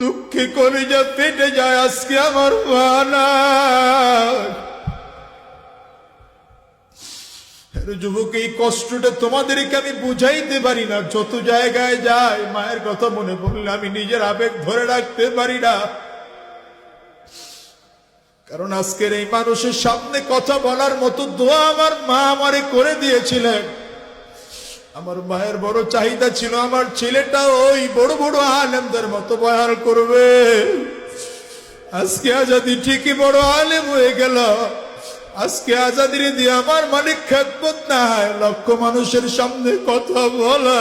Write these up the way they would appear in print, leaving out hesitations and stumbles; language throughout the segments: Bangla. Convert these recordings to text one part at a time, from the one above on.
দুঃখে কলিজা ফেটে যায় আজকে আমার মা নাই। যুবক, এই কষ্টটা তোমাদেরকে আমি বুঝাইতে পারি না। যত জায়গায় যাই মায়ের কথা মনে পড়লে আমি নিজের আবেগ ধরে রাখতে পারি না। কারণ আজকের এই মানুষের সামনে কথা বলার মতো দোয়া আমার মা আমারে করে দিয়েছিলেন। আমার মায়ের বড় চাহিদা ছিল আমার ছেলেটা ওই বড় বড় আলেমদের মতো বয়ান করবে। আজকে আজাদি ঠিকই বড় আলেম হয়ে গেল। আজকে আজাদির দিয়ে আমার মালিক খেদমত না হয় লক্ষ মানুষের সামনে কথা বলা।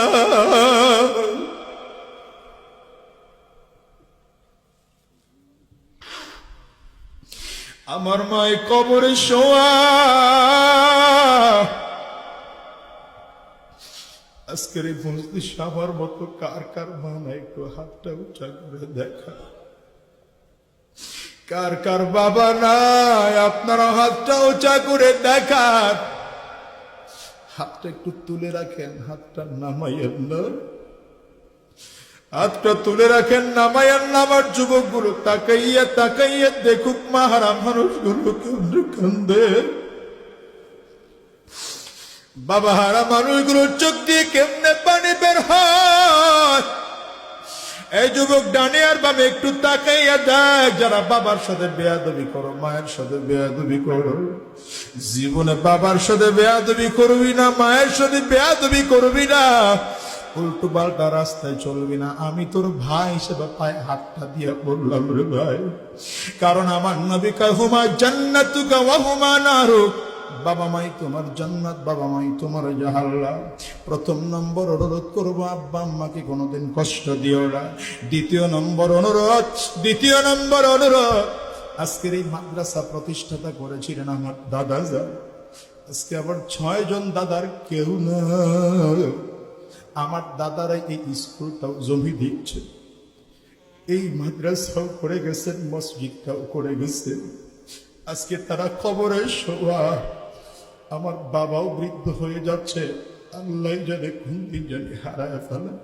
আমার মায় কবরে শোয়া। আজকের এই মজলিস আমার মতো কার কার মা নাই একটু হাতটা উঁচা করে দেখা। কার কার বাবা নাই আপনারা হাতটা উঁচা করে দেখান। হাতটা একটু তুলে রাখেন, হাতটা নামাইয়েন না, হাতটা তুলে রাখেন, নামাইয়েন না। আমার যুবকগুলো তাকাইয়া তাকাইয়া দেখুক মা হারা মানুষগুলো কেমনে কান্দে। বাবা হারা মানুষগুলোর চোখ দিয়ে কেমনে পানি বের হয়। এই যুবক ডানে আর বামে একটু তাকাইয়া দেখ। যারা বাবার সাথে বেয়াদবি করো, মায়ের সাথে বেয়াদবি করো, জীবনে বাবার সাথে বেয়াদবি করবি না, মায়ের সাথে বেয়াদবি করবি না, উল্টো পাল্টা রাস্তায় চলবি না। আমি তোর ভাই হিসেবে পায়ে হাতটা দিয়ে বললাম রে ভাই, কারণ আমার নবী কয় হুমা জান্নাতুকা ওয়া হুমা নারুক। বাবা মাই তোমার জান্নাত, বাবা মাই তোমার জাহান্নাম। প্রথম নম্বর অনুরোধ করবো, আব্বা আম্মাকে কোনোদিন কষ্ট দিও না। দ্বিতীয় নম্বর অনুরোধ, আজকের এই মাদ্রাসা প্রতিষ্ঠাতা করেছিলেন আমার দাদা যান। আজকে আবার 6 জন দাদার কেউ না। আমার দাদারা এই স্কুলটাও জমি দিচ্ছে, এই মাদ্রাসাও করে গেছেন, মসজিদটাও করে গেছেন। আজকে তারা খবরে শোয়া। আমার বাবাও বৃদ্ধ হয়ে যাচ্ছে, আল্লাহ জানে কোন দিন জানি হারায় ফেলা।